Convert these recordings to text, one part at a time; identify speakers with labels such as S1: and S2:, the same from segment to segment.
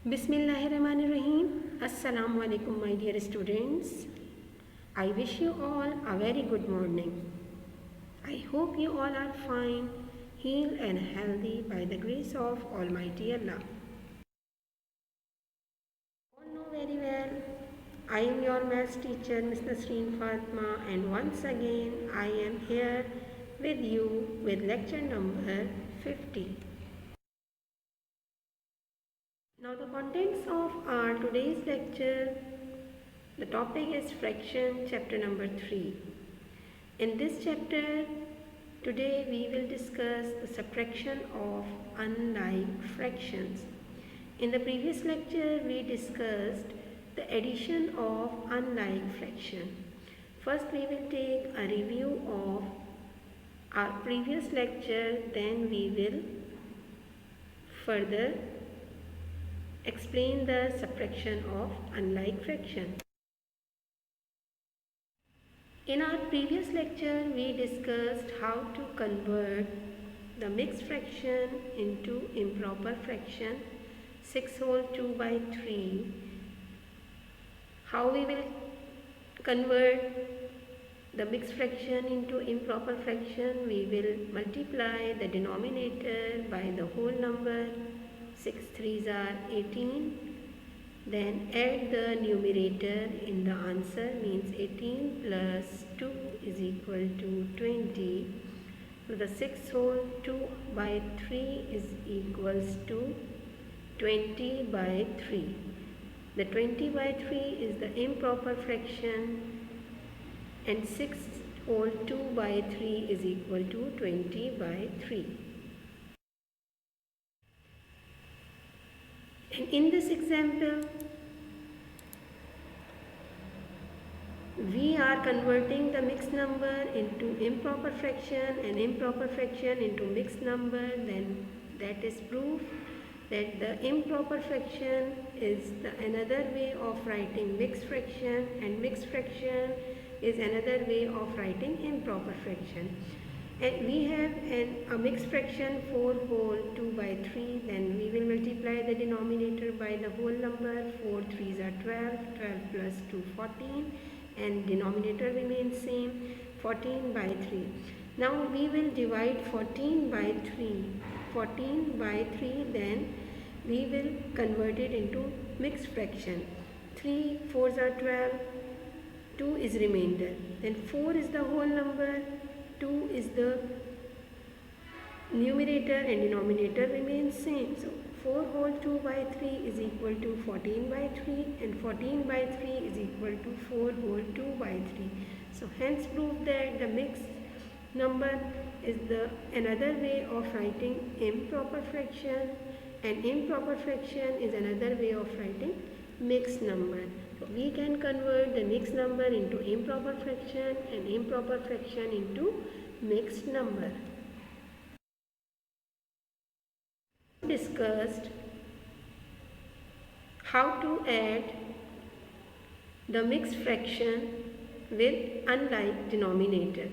S1: Bismillahirrahmanirrahim. Assalamu alaikum, my dear students. I wish you all a very good morning. I hope you all are fine, healed and healthy by the grace of Almighty Allah. You all know very well, I am your maths teacher, Ms. Nasreen Fatma, and once again I am here with you with lecture number 50. Now the contents of our today's lecture, the topic is fraction, chapter number 3. In this chapter, today we will discuss the subtraction of unlike fractions. In the previous lecture, we discussed the addition of unlike fraction. First, we will take a review of our previous lecture, then we will further explain the subtraction of unlike fraction. In our previous lecture, we discussed how to convert the mixed fraction into improper fraction 6 whole 2 by 3. How we will convert the mixed fraction into improper fraction? We will multiply the denominator by the whole number. 6 3s are 18. Then add the numerator in the answer, means 18 plus 2 is equal to 20. So the 6 whole 2 by 3 is equals to 20 by 3. The 20 by 3 is the improper fraction and 6 whole 2 by 3 is equal to 20 by 3. And in this example, we are converting the mixed number into improper fraction and improper fraction into mixed number. Then that is proof that the improper fraction is another way of writing mixed fraction, and mixed fraction is another way of writing improper fraction. And we have a mixed fraction 4 whole 2 by 3. Then we will multiply the denominator by the whole number. 4 3s are 12. 12 plus 2 14. And denominator remains same, 14 by 3. Now we will divide 14 by 3. 14 by 3, then we will convert it into mixed fraction. 3 4s are 12. 2 is remainder. Then 4 is the whole number. 2 is the numerator and denominator remains same. So 4 whole 2 by 3 is equal to 14 by 3, and 14 by 3 is equal to 4 whole 2 by 3. So hence prove that the mixed number is the another way of writing improper fraction, and improper fraction is another way of writing mixed number. So we can convert the mixed number into improper fraction and improper fraction into mixed number. Discussed how to add the mixed fraction with unlike denominator.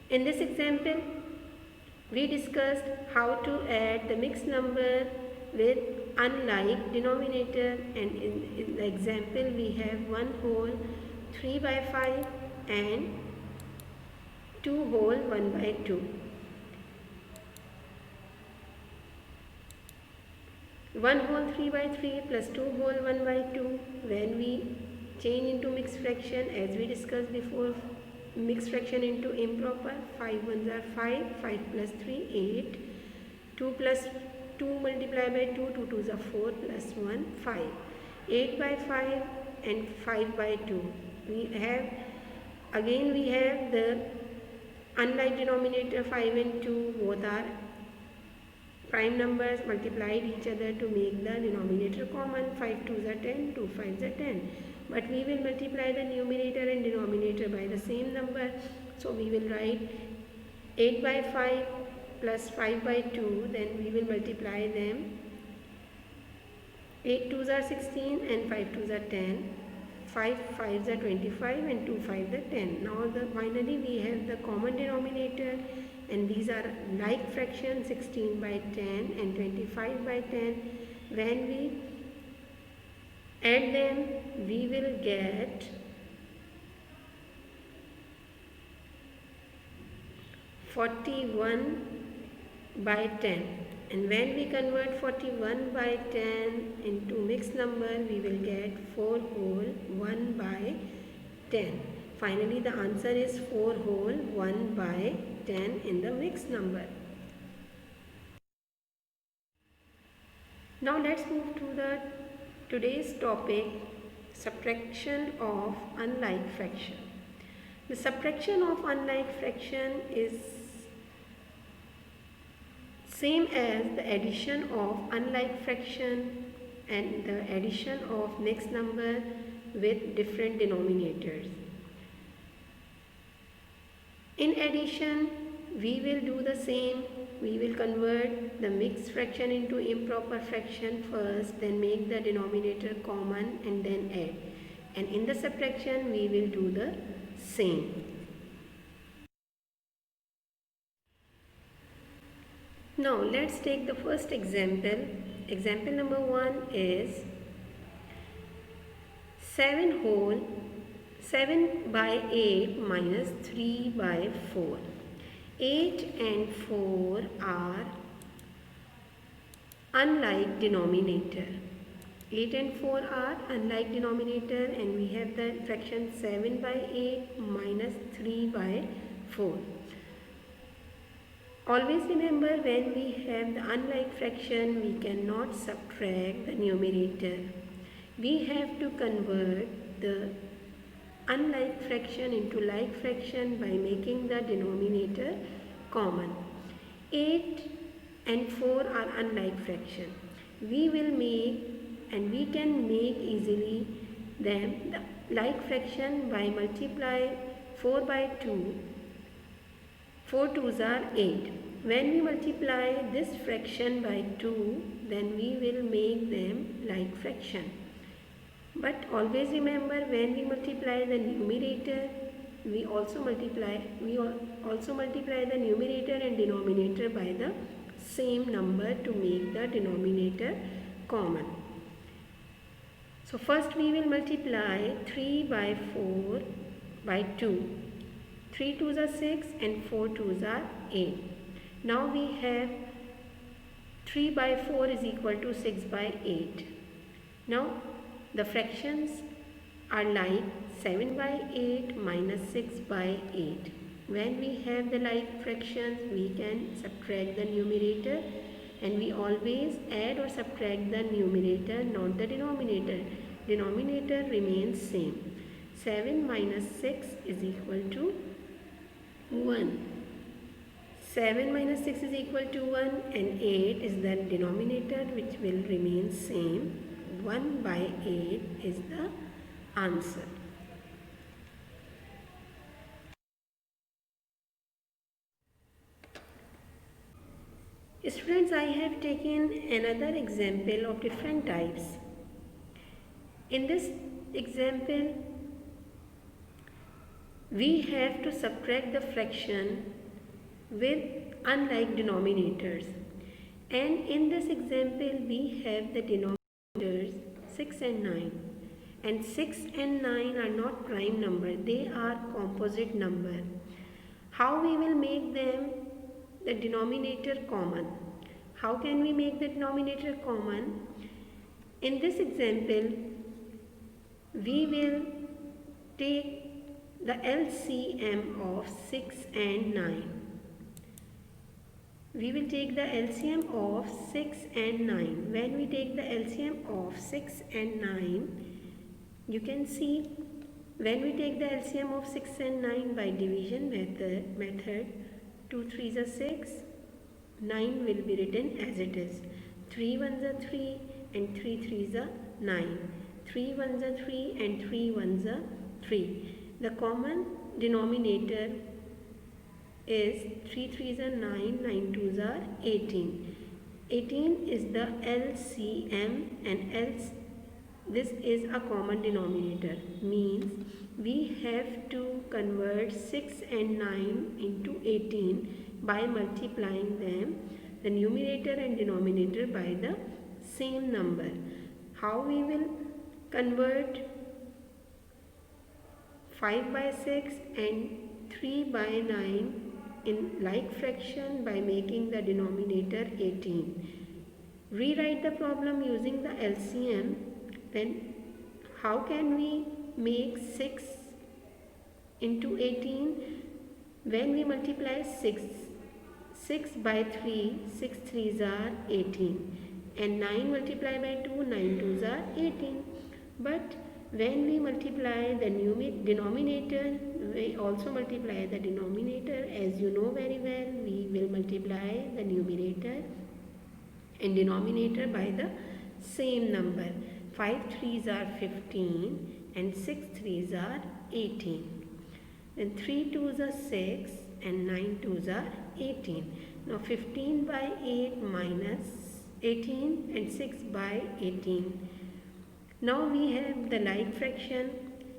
S1: In this example, we discussed how to add the mixed number with unlike denominator, and in the example we have 1 whole 3 by 5 and 2 whole 1 by 2. 1 whole 3 by 3 plus 2 whole 1 by 2, when we change into mixed fraction, as we discussed before, mixed fraction into improper, 5 1s are 5, 5 plus 3 8, 2 plus 2 multiplied by 2, 2 2s are 4 plus 1 5, 8 by 5 and 5 by 2. We have the unlike denominator 5 and 2, both are prime numbers multiplied each other to make the denominator common. 5 2s are 10, 2 5s are 10. But we will multiply the numerator and denominator by the same number. So we will write 8 by 5 plus 5 by 2. Then we will multiply them. 8 2s are 16 and 5 2s are 10. 5 5s are 25 and 2 5s are 10. Now finally we have the common denominator, and these are like fractions 16 by 10 and 25 by 10. When we add them, we will get 41 by 10, and when we convert 41 by 10 into mixed number, we will get 4 whole 1 by 10. Finally, the answer is 4 whole 1 by 10 in the mixed number. Now let's move to today's topic, subtraction of unlike fraction. The subtraction of unlike fraction is same as the addition of unlike fraction and the addition of mixed number with different denominators. In addition, we will do the same. We will convert the mixed fraction into improper fraction first, then make the denominator common and then add. And in the subtraction, we will do the same. Now let's take the first example. Example number 1 is 7 by 8 minus 3 by 4. 8 and 4 are unlike denominator. 8 and 4 are unlike denominator, and we have the fraction 7 by 8 minus 3 by 4. Always remember, when we have the unlike fraction, we cannot subtract the numerator. We have to convert the unlike fraction into like fraction by making the denominator common. 8 and 4 are unlike fraction. We will make, and we can make easily them the like fraction by multiply 4 by 2. 4 2s are 8. When we multiply this fraction by 2, then we will make them like fraction. But always remember, when we multiply the numerator, we also multiply the numerator and denominator by the same number to make the denominator common. So first we will multiply 3 by 4 by 2. 3 2s are 6 and 4 2s are 8. Now we have 3 by 4 is equal to 6 by 8. Now the fractions are like 7 by 8 minus 6 by 8. When we have the like fractions, we can subtract the numerator, and we always add or subtract the numerator, not the denominator. Denominator remains same. 7 minus 6 is equal to 1. 7 minus 6 is equal to 1, and 8 is the denominator, which will remain same. 1 by 8 is the answer. Students, I have taken another example of different types. In this example, we have to subtract the fraction with unlike denominators, and in this example we have the denominators 6 and 9, and 6 and 9 are not prime number, they are composite number. How we will make them the denominator common? How can we make the denominator common? In this example, we will take the LCM of 6 and 9. We will take the LCM of 6 and 9. When we take the LCM of 6 and 9, you can see, when we take the LCM of 6 and 9 by division method, 2 3s are 6, 9 will be written as it is. 3 1s are 3 and 3 3s are 9. 3 1s are 3 and 3 1s are 3. The common denominator is 3 3s are 9, 9 2s are 18. 18 is the LCM, and this is a common denominator, means we have to convert 6 and 9 into 18 by multiplying them, the numerator and denominator, by the same number. How we will convert 5 by 6 and 3 by 9 in like fraction by making the denominator 18. Rewrite the problem using the LCM. Then how can we make 6 into 18? When we multiply 6 by 3, 6 3s are 18, and 9 multiplied by 2, 9 2s are 18. But when we multiply the denominator, we also multiply the denominator. As you know very well, we will multiply the numerator and denominator by the same number. 5 3s are 15 and 6 3s are 18. Then 3 2s are 6 and 9 2s are 18. Now 15 by 8 minus 18 and 6 by 18. Now we have the like fraction,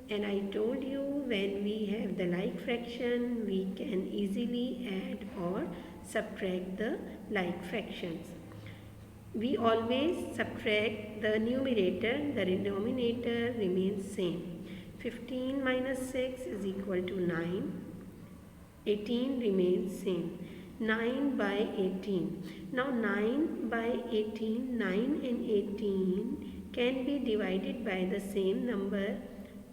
S1: and I told you when we have the like fraction we can easily add or subtract the like fractions. We always subtract the numerator, the denominator remains same. 15 minus 6 is equal to 9. 18 remains same. 9 by 18. Now 9 by 18, 9 and 18 can be divided by the same number,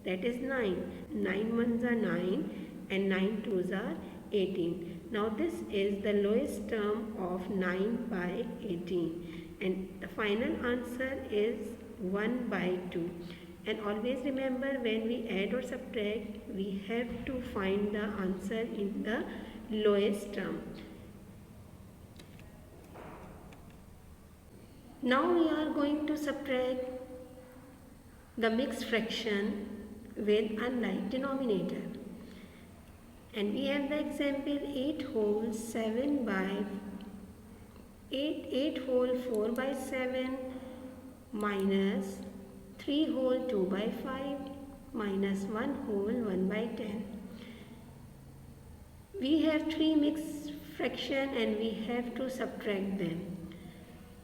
S1: that is 9. 9 ones are 9 and 9 twos are 18. Now this is the lowest term of 9 by 18, and the final answer is 1 by 2. And always remember, when we add or subtract, we have to find the answer in the lowest term. Now we are going to subtract the mixed fraction with unlike denominator. And we have the example 8 whole 7 by 8 whole 4 by 7 minus 3 whole 2 by 5 minus 1 whole 1 by 10. We have three mixed fraction and we have to subtract them.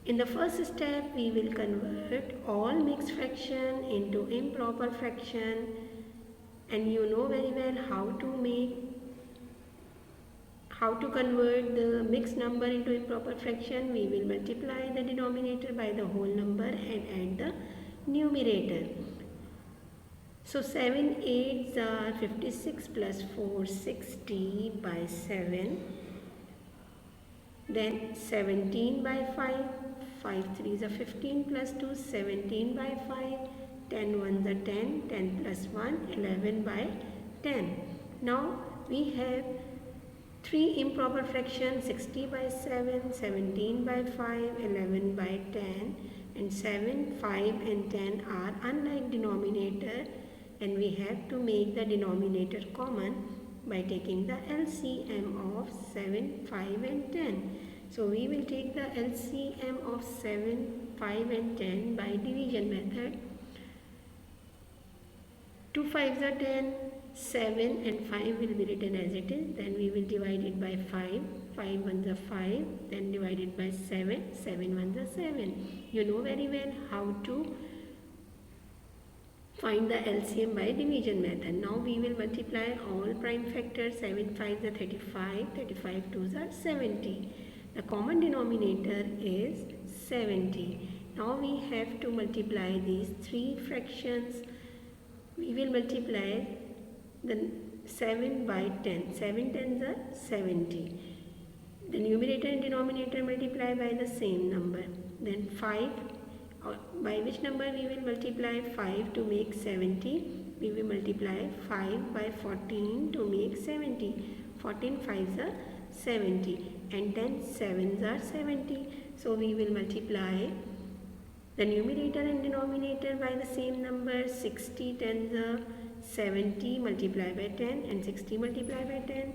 S1: In the first step, we will convert all mixed fraction into improper fraction, and you know very well how to convert the mixed number into improper fraction. We will multiply the denominator by the whole number and add the numerator. So 7 8s are 56 plus 4 60 by 7. Then 17 by 5. 5 3s are 15 plus 2 17 by 5. 10 1s are 10. 10 plus 1 11 by 10. Now we have three improper fractions: 60 by 7, 17 by 5, 11 by 10, and 7, 5 and 10 are unlike denominator, and we have to make the denominator common by taking the LCM of 7, 5 and 10. So we will take the LCM of 7, 5 and 10 by division method. 2 5s are 10, 7 and 5 will be written as it is. Then we will divide it by 5. 5 1s are 5. Then divide it by 7. 7 1s are 7. You know very well how to find the LCM by division method. Now we will multiply all prime factors. 7 5s are 35. 35 2s are 70. The common denominator is 70. Now we have to multiply these three fractions. We will multiply the 7 by 10. 7 10s are 70. The numerator and denominator multiply by the same number. Then 5, by which number we will multiply 5 to make 70? We will multiply 5 by 14 to make 70. 14 5s are 70 and 10 7s are 70. So we will multiply the numerator and denominator by the same number. 60 10s are 70 multiplied by 10 and 60 multiplied by 10.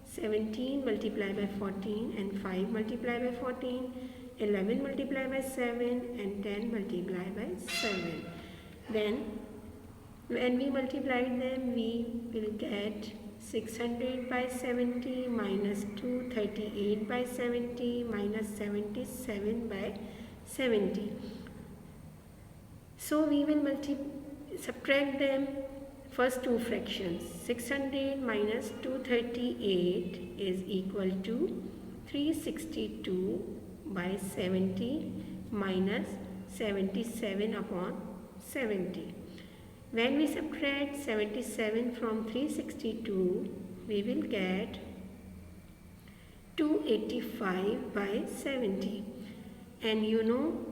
S1: 17 multiplied by 14 and 5 multiplied by 14. 11 multiplied by 7 and 10 multiplied by 7. Then when we multiply them, we will get 600 by 70 minus 238 by 70 minus 77 by 70. So we will subtract them. First two fractions. 600 minus 238 is equal to 362 by 70 minus 77 upon 70. When we subtract 77 from 362, we will get 285 by 70. And you know,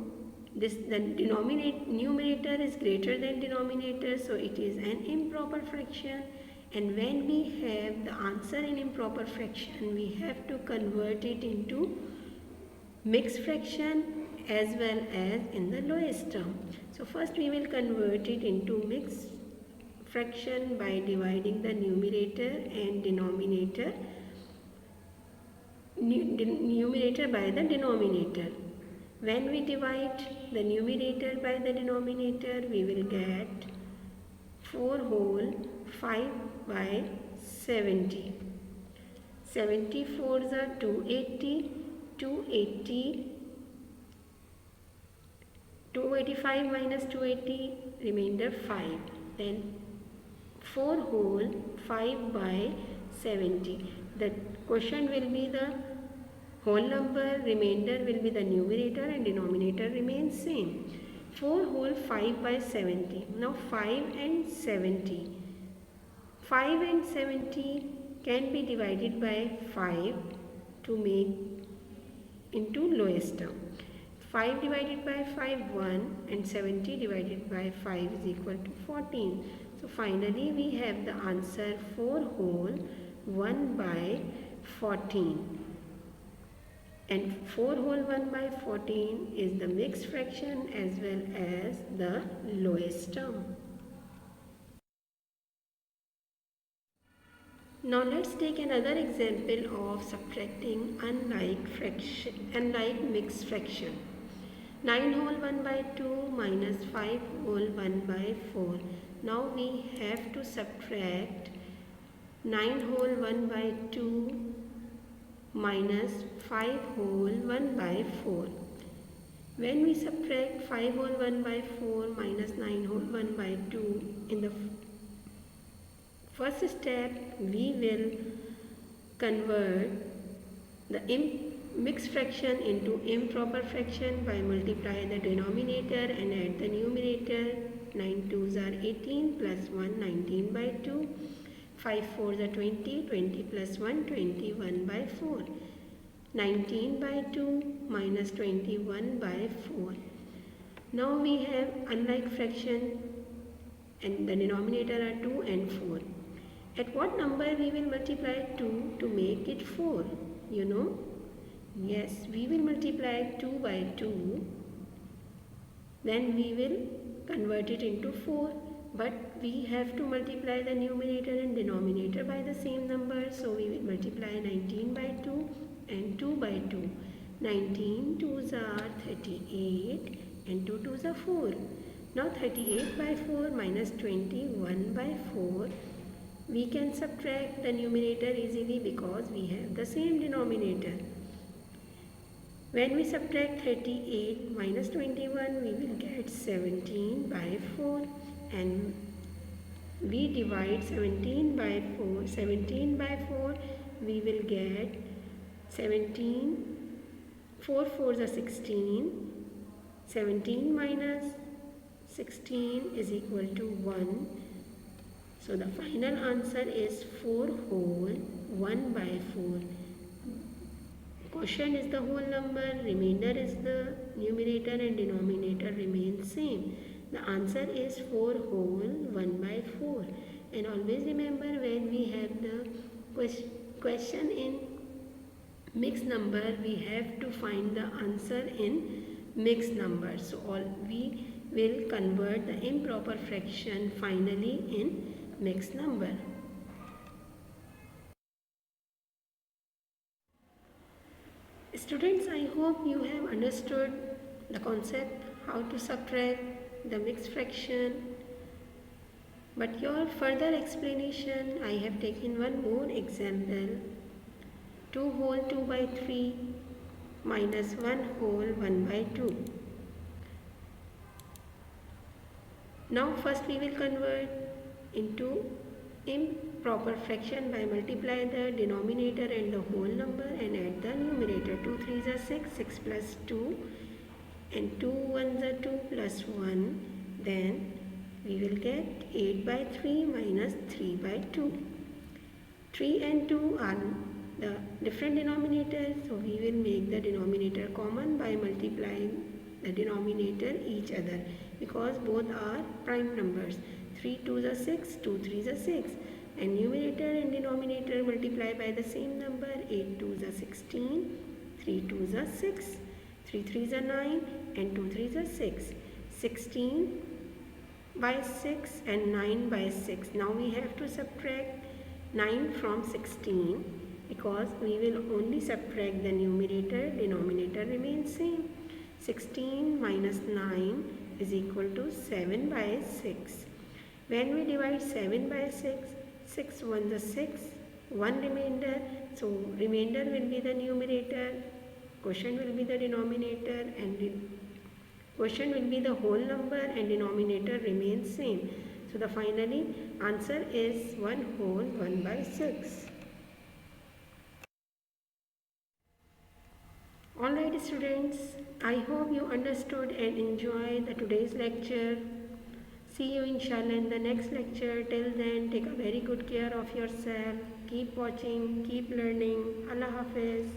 S1: the numerator is greater than denominator, so it is an improper fraction. And when we have the answer in improper fraction, we have to convert it into mixed fraction as well as in the lowest term. So first we will convert it into mixed fraction by dividing the numerator and denominator by the denominator. When we divide the numerator by the denominator, we will get 4 whole 5 by 70. 74s are 280, 285 minus 280, remainder 5. Then 4 whole 5 by 70. The quotient will be the whole number, remainder will be the numerator, and denominator remains same. 4 whole 5 by 70. Now 5 and 70. 5 and 70 can be divided by 5 to make into lowest term. 5 divided by 5, 1, and 70 divided by 5 is equal to 14. So finally we have the answer 4 whole 1 by 14. And 4 whole 1 by 14 is the mixed fraction as well as the lowest term. Now let's take another example of subtracting unlike mixed fraction. 9 whole 1 by 2 minus 5 whole 1 by 4. Now we have to subtract 9 whole 1 by 2 minus 5 whole 1 by 4. When we subtract 5 whole 1 by 4 minus 9 whole 1 by 2, in the first step we will convert the mixed fraction into improper fraction by multiply the denominator and add the numerator. 9 2s are 18 plus 1 19 by 2. 5 4s are 20, 20 plus 1 21 by 4. 19 by 2 minus 21 by 4. Now we have unlike fraction and the denominator are 2 and 4. At what number we will multiply 2 to make it 4? You know? Yes, we will multiply 2 by 2. Then we will convert it into 4. But we have to multiply the numerator and denominator by the same number. So we will multiply 19 by 2 and 2 by 2. 19 2s are 38 and 2 2s are 4. Now 38 by 4 minus 21 by 4. We can subtract the numerator easily because we have the same denominator. When we subtract 38 minus 21, we will get 17 by 4. And we divide 17 by 4. 17 by 4, we will get 17. 4 4s are 16. 17 minus 16 is equal to 1. So the final answer is 4 whole 1 by 4. Quotient is the whole number, remainder is the numerator, and denominator remains same. The answer is 4 whole 1 by 4. And always remember, when we have the question in mixed number, we have to find the answer in mixed number. So we will convert the improper fraction finally in mixed number. Students, I hope you have understood the concept how to subtract the mixed fraction. But your further explanation, I have taken one more example. 2 whole 2 by 3 minus 1 whole 1 by 2. Now first we will convert into improper fraction by multiply the denominator and the whole number and add the numerator. 2 3s are 6, 6 plus 2 and 2 1s are 2 plus 1. Then we will get 8 by 3 minus 3 by 2. 3 and 2 are the different denominators, so we will make the denominator common by multiplying the denominator each other because both are prime numbers. 3 2s are 6, 2 3s are 6, and numerator and denominator multiply by the same number. 8 2s are 16, 3 2s are 6, 3 3s are 9, and 2 3s are 6. 16 by 6 and 9 by 6. Now we have to subtract 9 from 16 because we will only subtract the numerator, denominator remains same. 16 minus 9 is equal to 7 by 6. When we divide 7 by 6, 6 1 is 6, 1 remainder, so remainder will be the numerator, quotient will be the denominator, and quotient will be the whole number and denominator remains same. So the finally answer is 1 whole 1 by 6. Alright students, I hope you understood and enjoyed the today's lecture. See you inshallah in the next lecture. Till then, take a very good care of yourself. Keep watching, keep learning. Allah Hafiz.